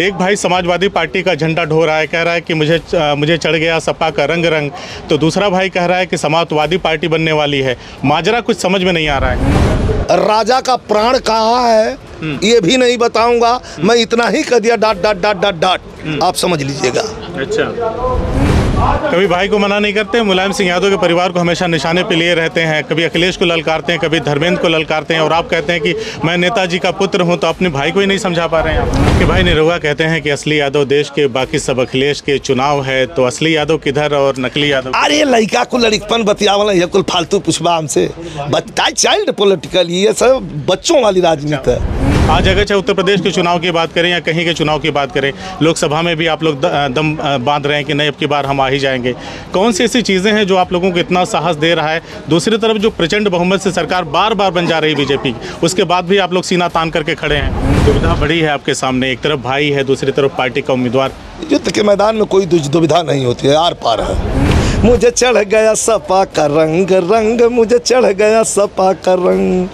एक भाई समाजवादी पार्टी का झंडा ढो रहा है, कह रहा है कि मुझे चढ़ गया सपा का रंग। तो दूसरा भाई कह रहा है कि समाजवादी पार्टी बनने वाली है। माजरा कुछ समझ में नहीं आ रहा है। राजा का प्राण कहाँ है ये भी नहीं बताऊंगा, मैं इतना ही कह दिया dot dot dot dot dot, आप समझ लीजिएगा। अच्छा, कभी भाई को मना नहीं करते? मुलायम सिंह यादव के परिवार को हमेशा निशाने पे लिए रहते हैं, कभी अखिलेश को ललकारते हैं, कभी धर्मेंद्र को ललकारते हैं, और आप कहते हैं कि मैं नेताजी का पुत्र हूं, तो अपने भाई को ही नहीं समझा पा रहे हैं आप। कि भाई निरहुआ कहते हैं कि असली यादव देश के, बाकी सब अखिलेश के। चुनाव है तो असली यादव किधर और नकली यादव? अरे लड़का को लड़कपन बतियावला, ये कुल फालतू पुछबा हमसे, चाइल्ड पॉलिटिकल, ये सब बच्चों वाली राजनीति है। आज अगर चाहे उत्तर प्रदेश के चुनाव की बात करें या कहीं के चुनाव की बात करें, लोकसभा में भी आप लोग दम बांध रहे हैं कि नहीं अब की बार हम आ ही जाएंगे। कौन सी ऐसी चीज़ें हैं जो आप लोगों को इतना साहस दे रहा है? दूसरी तरफ जो प्रचंड बहुमत से सरकार बार बार बन जा रही बीजेपी, उसके बाद भी आप लोग सीना तान करके खड़े हैं। दुविधा बड़ी है आपके सामने, एक तरफ भाई है, दूसरी तरफ पार्टी का उम्मीदवार। युद्ध के मैदान में कोई दुविधा नहीं होती है, आर पार है। मुझे चढ़ गया सपा का रंग रंग, मुझे चढ़ गया सपा का रंग,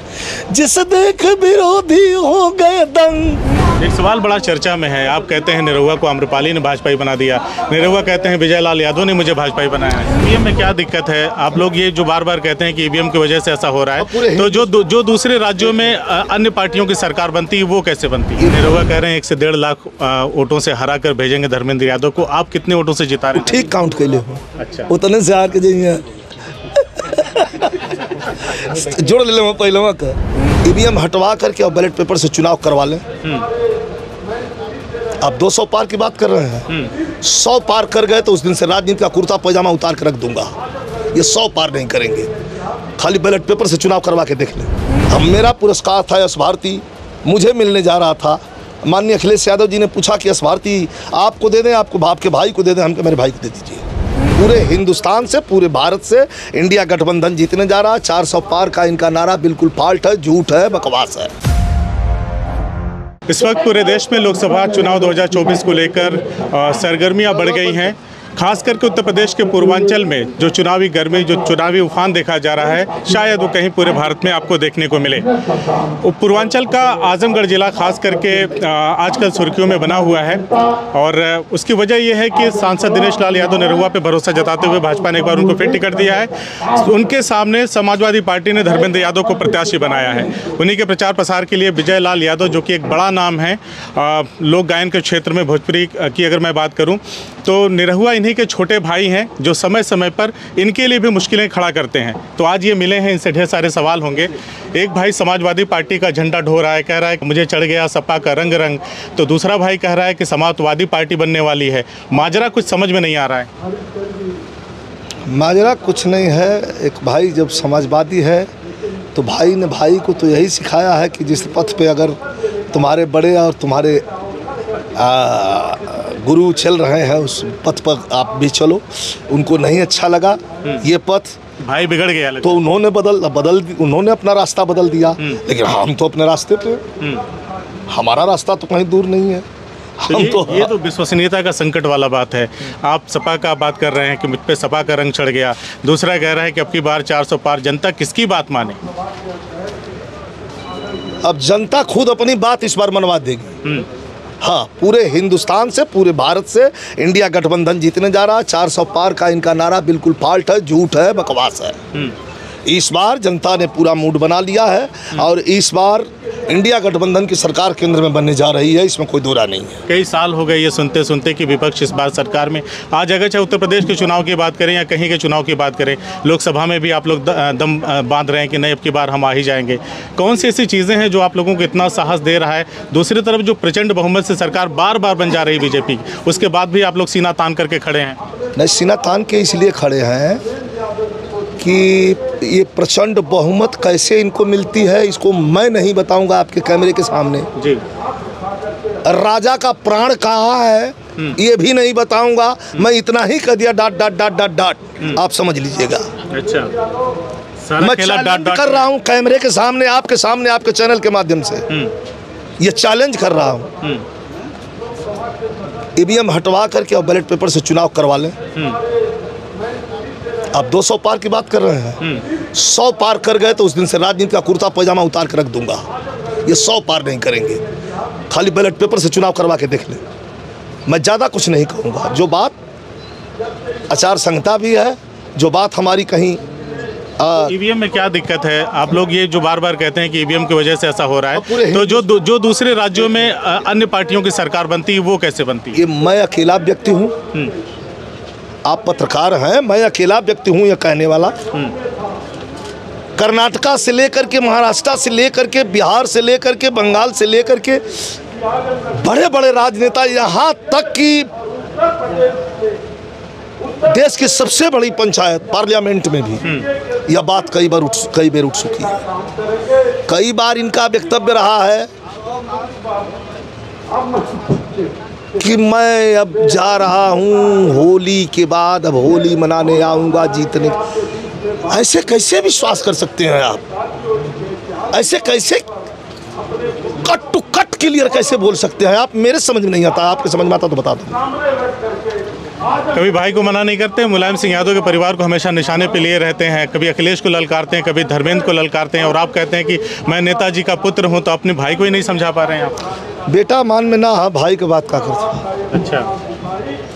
जिस देख विरोधी हो गए दंग। एक सवाल बड़ा चर्चा में है, आप कहते हैं निरहुआ को आम्रपाली ने भाजपाई बना दिया, निरहुआ कहते हैं विजय लाल यादव ने मुझे भाजपाई बनाया है। ईवीएम में क्या दिक्कत है? आप लोग ये जो बार बार कहते हैं कि ईवीएम की वजह से ऐसा हो रहा है, तो जो दूसरे राज्यों में अन्य पार्टियों की सरकार बनती है वो कैसे बनती है? निरहुआ कह रहे हैं 1 से 1.5 लाख वोटों से हरा कर भेजेंगे धर्मेंद्र यादव को। आप कितने वोटों से जिता रहे हैं? ठीक काउंट कर ले। अच्छा, उतने से हार के जाइए जोड़ ले लें पहले का। ईवीएम हटवा करके और बैलेट पेपर से चुनाव करवा लें। आप 200 पार की बात कर रहे हैं, 100 पार कर गए तो उस दिन से राजनीति का कुर्ता पैजामा उतार कर रख दूंगा। ये 100 पार नहीं करेंगे, खाली बैलेट पेपर से चुनाव करवा के देख लें। अब मेरा पुरस्कार था यश भारती, मुझे मिलने जा रहा था। माननीय अखिलेश यादव जी ने पूछा कि यश भारती आपको दे दें, आपको आपके भाई को दे दें? हमको मेरे भाई को दे दीजिए। पूरे हिंदुस्तान से, पूरे भारत से इंडिया गठबंधन जीतने जा रहा है। 400 पार का इनका नारा बिल्कुल फाल्ट है, झूठ है, बकवास है। इस वक्त पूरे देश में लोकसभा चुनाव 2024 को लेकर सरगर्मियां बढ़ गई हैं। खास करके उत्तर प्रदेश के पूर्वांचल में जो चुनावी गर्मी, जो चुनावी उफान देखा जा रहा है, शायद वो कहीं पूरे भारत में आपको देखने को मिले। पूर्वांचल का आजमगढ़ जिला खास करके आजकल सुर्खियों में बना हुआ है, और उसकी वजह यह है कि सांसद दिनेश लाल यादव निरहुआ पे भरोसा जताते हुए भाजपा ने एक बार उनको फिर टिकट दिया है। उनके सामने समाजवादी पार्टी ने धर्मेंद्र यादव को प्रत्याशी बनाया है। उन्हीं के प्रचार प्रसार के लिए विजय लाल यादव, जो कि एक बड़ा नाम है लोक गायन के क्षेत्र में, भोजपुरी की अगर मैं बात करूँ, तो निरहुआ इन्हीं के छोटे भाई हैं जो समय समय पर इनके लिए भी मुश्किलें खड़ा करते हैं। तो आज ये मिले हैं, इनसे ढेर सारे सवाल होंगे। एक भाई समाजवादी पार्टी का झंडा ढो रहा है, कह रहा है कि मुझे चढ़ गया सपा का रंग। तो दूसरा भाई कह रहा है कि समाजवादी पार्टी बनने वाली है। माजरा कुछ समझ में नहीं आ रहा है। माजरा कुछ नहीं है। एक भाई जब समाजवादी है तो भाई ने भाई को तो यही सिखाया है कि जिस पथ पे अगर तुम्हारे बड़े और तुम्हारे गुरु चल रहे हैं उस पथ पर आप भी चलो। उनको नहीं अच्छा लगा ये पथ, भाई बिगड़ गया तो उन्होंने अपना रास्ता बदल दिया। लेकिन हम तो अपने रास्ते पे, हमारा रास्ता तो कहीं दूर नहीं है। ये तो विश्वसनीयता का संकट वाला बात है। आप सपा का बात कर रहे हैं कि मुझ पे सपा का रंग चढ़ गया, दूसरा कह रहा है कि अब की बार 400 पार। जनता किसकी बात माने? अब जनता खुद अपनी बात इस बार मनवा देगी। हाँ, पूरे हिंदुस्तान से, पूरे भारत से इंडिया गठबंधन जीतने जा रहा है। 400 पार का इनका नारा बिल्कुल फाल्ट है, झूठ है, बकवास है। इस बार जनता ने पूरा मूड बना लिया है और इस बार इंडिया गठबंधन की सरकार केंद्र में बनने जा रही है, इसमें कोई दोरा नहीं है। कई साल हो गए ये सुनते सुनते कि विपक्ष इस बार सरकार में। आज अगर चाहे उत्तर प्रदेश के चुनाव की बात करें या कहीं के चुनाव की बात करें, लोकसभा में भी आप लोग दम बांध रहे हैं कि नहीं अब की बार हम आ ही जाएंगे। कौन सी ऐसी चीज़ें हैं जो आप लोगों को इतना साहस दे रहा है? दूसरी तरफ जो प्रचंड बहुमत से सरकार बार बार बन जा रही बीजेपी, उसके बाद भी आप लोग सीना तान करके खड़े हैं। नहीं, सीना तान के इसलिए खड़े हैं कि ये प्रचंड बहुमत कैसे इनको मिलती है, इसको मैं नहीं बताऊंगा आपके कैमरे के सामने जी। राजा का प्राण कहाँ है ये भी नहीं बताऊंगा, मैं इतना ही कह दिया dot dot dot dot dot, आप समझ लीजिएगा। अच्छा, मैं चैलेंज कर रहा हूँ कैमरे के सामने, आपके सामने, आपके चैनल के माध्यम से ये चैलेंज कर रहा हूँ। ईवीएम हटवा करके और बैलेट पेपर से चुनाव करवा लें। आप 200 पार की बात कर रहे हैं, 100 पार कर गए तो उस दिन से राजनीति का कुर्ता पैजामा उतार कर रख दूंगा। ये 100 पार नहीं करेंगे, खाली बैलेट पेपर से चुनाव करवा के देख लें। मैं ज़्यादा कुछ नहीं कहूँगा। जो बात आचार संहिता भी है, जो बात हमारी कहीं ईवीएम में क्या दिक्कत है? आप लोग ये जो बार बार कहते हैं कि ईवीएम की वजह से ऐसा हो रहा है, तो जो दूसरे राज्यों में अन्य पार्टियों की सरकार बनती है वो कैसे बनती है? ये मैं अकेला व्यक्ति हूँ, आप पत्रकार हैं, मैं अकेला व्यक्ति हूँ ये कहने वाला। कर्नाटका से लेकर के, महाराष्ट्र से लेकर के, बिहार से लेकर के, बंगाल से लेकर के बड़े बड़े राजनेता, यहाँ तक कि देश की सबसे बड़ी पंचायत पार्लियामेंट में भी यह बात कई बार उठ चुकी है। कई बार इनका वक्तव्य रहा है कि मैं अब जा रहा हूँ होली के बाद, अब होली मनाने आऊँगा जीतने। ऐसे कैसे विश्वास कर सकते हैं आप? ऐसे कैसे कट टू कट क्लियर कैसे बोल सकते हैं आप? मेरे समझ में नहीं आता, आपके समझ में आता तो बता दो। कभी भाई को मना नहीं करते? मुलायम सिंह यादव के परिवार को हमेशा निशाने पे लिए रहते हैं, कभी अखिलेश को ललकारते हैं, कभी धर्मेंद्र को ललकारते हैं, और आप कहते हैं कि मैं नेताजी का पुत्र हूं, तो अपने भाई को ही नहीं समझा पा रहे हैं आप। बेटा मान में ना है, भाई की बात क्या करते? अच्छा,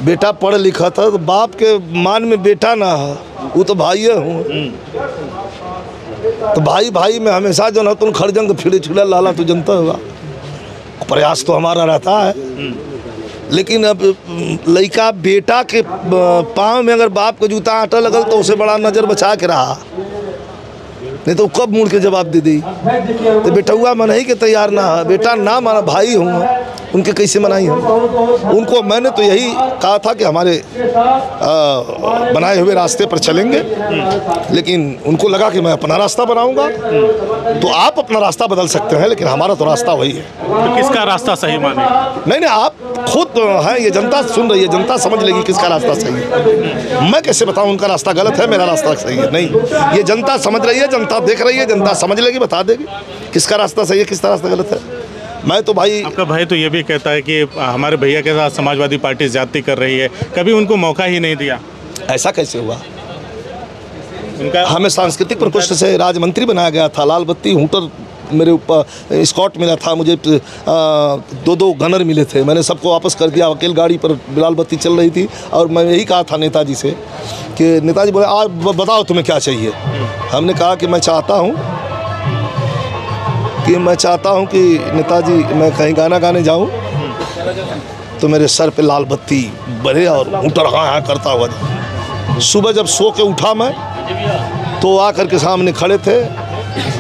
बेटा पढ़ लिखा था तो बाप के मान में बेटा ना है, वो तो भाई हूँ। तो भाई में हमेशा जो ना तुम खड़जंग फिर छिड़ा लाला तो जनता होगा, प्रयास तो हमारा रहता है। लेकिन अब लड़का बेटा के पाँव में अगर बाप का जूता आटा लगल तो उसे बड़ा नज़र बचा के रहा, नहीं तो कब मुड़ के जवाब दे दी। तो बेटा हुआ मन ही के तैयार ना है, बेटा ना माना, भाई हूँ, उनके कैसे मनाई हम? उनको मैंने तो यही कहा था कि हमारे बनाए हुए रास्ते पर चलेंगे, लेकिन उनको लगा कि मैं अपना रास्ता बनाऊंगा। तो आप अपना रास्ता बदल सकते हैं, लेकिन हमारा तो रास्ता वही है। तो किसका रास्ता सही माने? नहीं, आप खुद हैं, ये जनता सुन रही है, जनता समझ लेगी किसका रास्ता सही है। मैं कैसे बताऊं उनका रास्ता गलत है, मेरा रास्ता सही है? नहीं, ये जनता समझ रही है, जनता देख रही है, जनता समझ लेगी, बता देगी किसका रास्ता सही है, किसका रास्ता गलत है। मैं तो भाई, आपका भाई तो ये भी कहता है कि हमारे भैया के साथ समाजवादी पार्टी ज्यादती कर रही है, कभी उनको मौका ही नहीं दिया। ऐसा कैसे हुआ? उनका हमें सांस्कृतिक प्रकोष्ठ से राज्य मंत्री बनाया गया था, लाल बत्ती हूटर मेरे ऊपर स्कॉट मिला था, मुझे 2 गनर मिले थे, मैंने सबको वापस कर दिया। अकेले गाड़ी पर लाल बत्ती चल रही थी और मैं यही कहा था नेताजी से कि नेताजी बोले आप बताओ तुम्हें क्या चाहिए। हमने कहा कि मैं चाहता हूँ कि नेताजी मैं कहीं गाना गाने जाऊँ तो मेरे सर पे लाल बत्ती बढ़े और हूटर हाँ करता हुआ। सुबह जब सो के उठा मैं तो आकर के सामने खड़े थे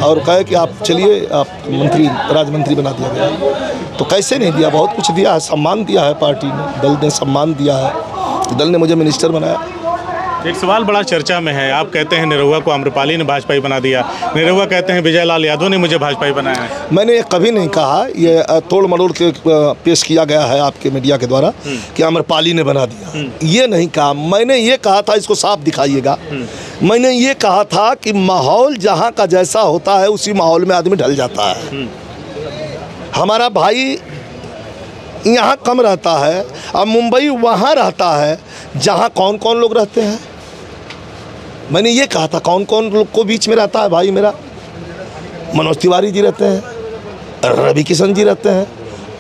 और कहे कि आप चलिए, आप राज्य मंत्री बना दिया गया। तो कैसे नहीं दिया? बहुत कुछ दिया है, सम्मान दिया है पार्टी ने, दल ने सम्मान दिया है, दल ने मुझे मिनिस्टर बनाया। एक सवाल बड़ा चर्चा में है, आप कहते हैं निरहुआ को आम्रपाली ने भाजपाई बना दिया, निरहुआ कहते हैं विजय लाल यादव ने मुझे भाजपाई बनाया है। मैंने ये कभी नहीं कहा, ये तोड़ मरोड़ के पेश किया गया है आपके मीडिया के द्वारा कि आम्रपाली ने बना दिया, ये नहीं कहा। मैंने ये कहा था, इसको साफ दिखाइएगा, मैंने ये कहा था कि माहौल जहाँ का जैसा होता है उसी माहौल में आदमी ढल जाता है। हमारा भाई यहाँ कम रहता है, अब मुंबई वहाँ रहता है जहाँ कौन कौन लोग रहते हैं। मैंने ये कहा था कौन कौन लोग को बीच में रहता है भाई मेरा। मनोज तिवारी जी रहते हैं, रवि किशन जी रहते हैं,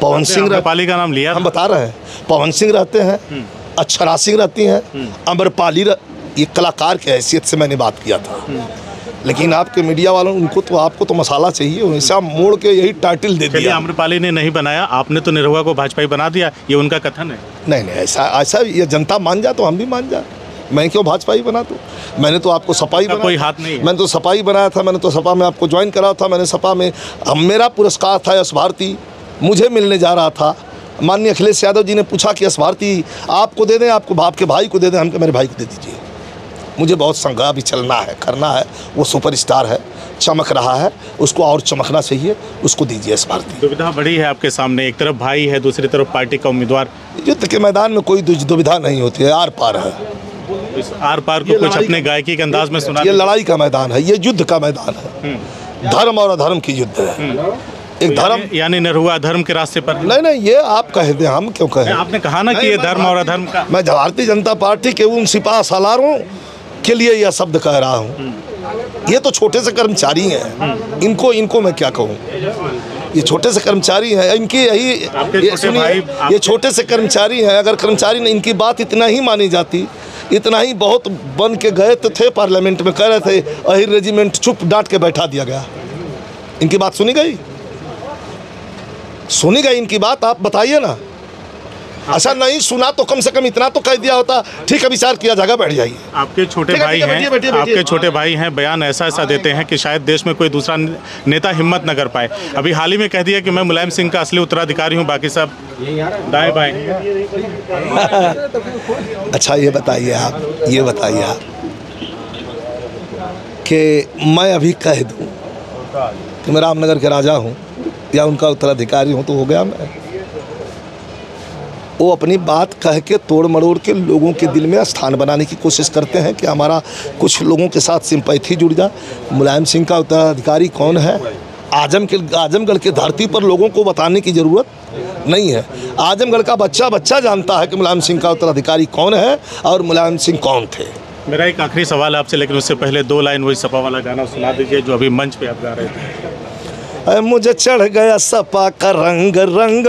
पवन सिंह आम्रपाली का नाम लिया, हम बता रहे हैं, पवन सिंह रहते हैं, अक्षरा सिंह रहती हैं, आम्रपाली, ये कलाकार की हैसियत से मैंने बात किया था। लेकिन आपके मीडिया वालों उनको तो, आपको तो मसाला चाहिए, वैसा मोड़ के यही टाइटल दे दिया। आम्रपाली ने नहीं बनाया, आपने तो निरहुआ को भाजपाई बना दिया, ये उनका कथन है। नहीं, ऐसा ये जनता मान जा तो हम भी मान जा। मैं क्यों भाजपाई बना दूँ? मैंने तो आपको सपाई बनाया, कोई हाथ नहीं है। मैंने तो सपाई बनाया था, मैंने तो सपा में आपको ज्वाइन करा था। मैंने सपा में मेरा पुरस्कार था यश भारती, मुझे मिलने जा रहा था। माननीय अखिलेश यादव जी ने पूछा कि यश भारती आपको दे दें, आपको आपके भाई को दे दें। हम कहा मेरे भाई को दे दीजिए, मुझे बहुत संघा भी चलना है, करना है। वो सुपरस्टार है, चमक रहा है, उसको और चमकना चाहिए, उसको दीजिए यश भारती। दुविधा बड़ी है आपके सामने, एक तरफ भाई है, दूसरी तरफ पार्टी का उम्मीदवार। युद्ध के मैदान में कोई दुविधा नहीं होती है, आर पार है। इस आर पार को कुछ अपने गायकी के अंदाज में सुना। ये लड़ाई का मैदान है, ये युद्ध का मैदान है, धर्म और अधर्म की युद्ध है। एक धर्म यानी निरहुआ धर्म के रास्ते पर। नहीं, ये आप कह दें, हम क्यों कहें? आपने कहा ना कि ये धर्म और अधर्म का। मैं भारतीय जनता पार्टी के उन सिपाह सालारों के लिए यह शब्द कह रहा हूँ। ये तो छोटे से कर्मचारी हैं, इनको मैं क्या कहूँ। ये छोटे से कर्मचारी हैं, इनकी यही ये छोटे से कर्मचारी हैं। अगर कर्मचारी ने इनकी बात इतना ही मानी जाती, इतना ही बहुत बन के गए तो थे पार्लियामेंट में, कह रहे थे अहिर रेजिमेंट, चुप डांट के बैठा दिया गया। इनकी बात सुनी गई? सुनी गई इनकी बात? आप बताइए ना। अच्छा नहीं सुना तो कम से कम इतना तो कह दिया होता, ठीक है विचार किया जाएगा, बैठ जाइए। आपके छोटे भाई हैं, आपके छोटे भाई हैं, बयान ऐसा देते हैं कि शायद देश में कोई दूसरा नेता हिम्मत न कर पाए। अभी हाल ही में कह दिया कि मैं मुलायम सिंह का असली उत्तराधिकारी हूं, बाकी सब दाएं बाएं। अच्छा ये बताइए आप कि मैं अभी कह दूं कि मैं रामनगर के राजा हूं या उनका उत्तराधिकारी हूं तो हो गया मैं? वो अपनी बात कह के तोड़ मरोड़ के लोगों के दिल में स्थान बनाने की कोशिश करते हैं कि हमारा कुछ लोगों के साथ सिंपैथी जुड़ जाए। मुलायम सिंह का उत्तराधिकारी कौन है? आजमगढ़ के धरती पर लोगों को बताने की ज़रूरत नहीं है। आजमगढ़ का बच्चा जानता है कि मुलायम सिंह का उत्तराधिकारी कौन है और मुलायम सिंह कौन थे। मेरा एक आखिरी सवाल आपसे, लेकिन उससे पहले 2 लाइन वही सपा वाला गाना सुना दीजिए जो अभी मंच पे आप गा रहे थे। मुझे चढ़ गया सपा का रंग,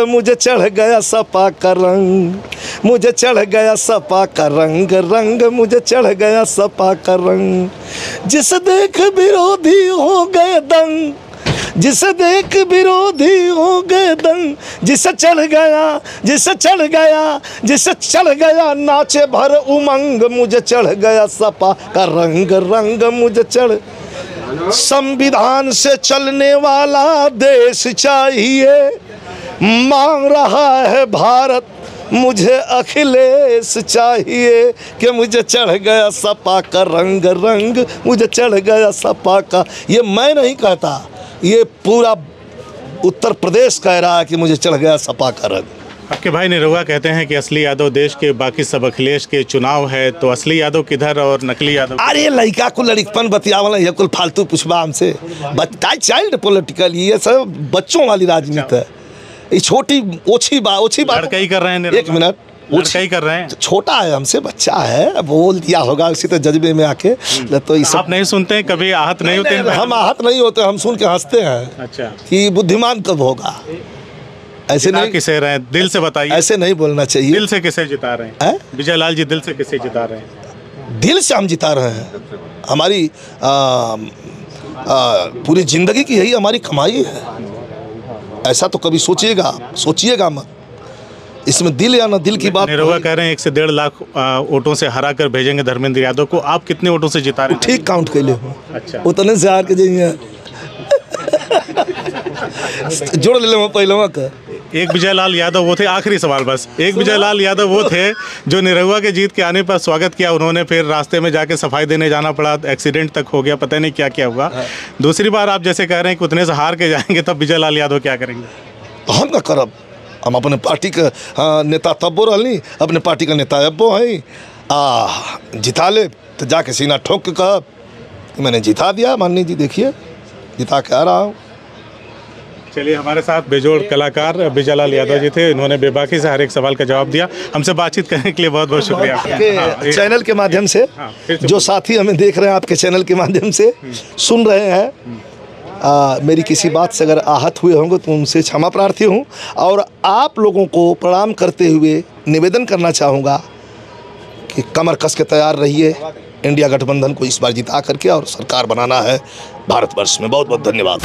मुझे चढ़ गया सपा का रंग, मुझे चढ़ गया सपा का रंग, मुझे चढ़ गया सपा का रंग। जिसे देख विरोधी हो गए दंग, जिसे देख विरोधी हो गए दंग, जिसे चढ़ गया नाचे भर उमंग, मुझे चढ़ गया सपा का रंग, मुझे चढ़। संविधान से चलने वाला देश चाहिए, मांग रहा है भारत मुझे अखिलेश चाहिए कि मुझे चढ़ गया सपा का रंग, मुझे चढ़ गया सपा का। ये मैं नहीं कहता, ये पूरा उत्तर प्रदेश कह रहा है कि मुझे चढ़ गया सपा का रंग। आपके भाई निरहुआ कहते हैं कि असली यादव देश के, बाकी सब अखिलेश के। चुनाव है तो असली यादव किधर और नकली यादव? अरे लड़का को लड़कपन बतियावला, ये कुल फालतू पुछबा हमसे। चाइल्ड पॉलिटिकल, ये सब बच्चों वाली राजनीति है। ये छोटी ओछी बात लड़का ही कर रहे हैं। एक मिनट, लड़का ही कर रहे हैं। छोटा है हमसे, बच्चा है, बोल दिया होगा उसी तो जज्बे में आके। तो इस आप नहीं सुनते, कभी आहत नहीं होते? हम आहत नहीं होते, हम सुन के हंसते हैं। अच्छा, कि बुद्धिमान कब होगा? ऐसे नहीं किसे रहे हैं, दिल से बताइए। ऐसे नहीं बोलना चाहिए। दिल से किसे जिता रहे हैं? विजय लाल जी दिल से किसे जिता रहे हैं? दिल से हम जिता रहे हैं। हमारी पूरी जिंदगी की यही हमारी कमाई है। ऐसा तो कभी सोचिएगा मत। इसमें दिल या ना दिल की बात। निरहुआ कह रहे हैं 1 से 1.5 लाख वोटों से हरा कर भेजेंगे धर्मेंद्र यादव को। आप कितने वोटों से जिता रहे हैं? ठीक काउंट कर ले। अच्छा, उतने से हार के जाइए। जोड़ ले पहले का। एक विजय लाल यादव वो थे, आखिरी सवाल बस, एक विजय लाल यादव वो थे जो निरहुआ के जीत के आने पर स्वागत किया उन्होंने, फिर रास्ते में जाके सफाई देने जाना पड़ा, एक्सीडेंट तक हो गया, पता नहीं क्या क्या हुआ। दूसरी बार आप जैसे कह रहे हैं कि उतने से हार के जाएंगे, तब विजय लाल यादव क्या करेंगे? हम ना करब, हम अपने पार्टी का नेता तब्बो रहनी, अपने पार्टी का नेता अब्बो हैं। जिता ले तो जाके सीना ठोक के कह कि मैंने जिता दिया, माननी जी देखिए जिता के आ रहा हूँ। चलिए, हमारे साथ बेजोड़ कलाकार विजय लाल यादव जी थे। इन्होंने बेबाकी से हर एक सवाल का जवाब दिया। हमसे बातचीत करने के लिए बहुत बहुत शुक्रिया। आपके चैनल के माध्यम से जो साथी हमें देख रहे हैं, आपके चैनल के माध्यम से सुन रहे हैं, मेरी किसी बात से अगर आहत हुए होंगे तो उनसे क्षमा प्रार्थी हूँ। और आप लोगों को प्रणाम करते हुए निवेदन करना चाहूँगा कि कमर कस के तैयार रहिए। इंडिया गठबंधन को इस बार जिता करके और सरकार बनाना है भारतवर्ष में। बहुत बहुत धन्यवाद।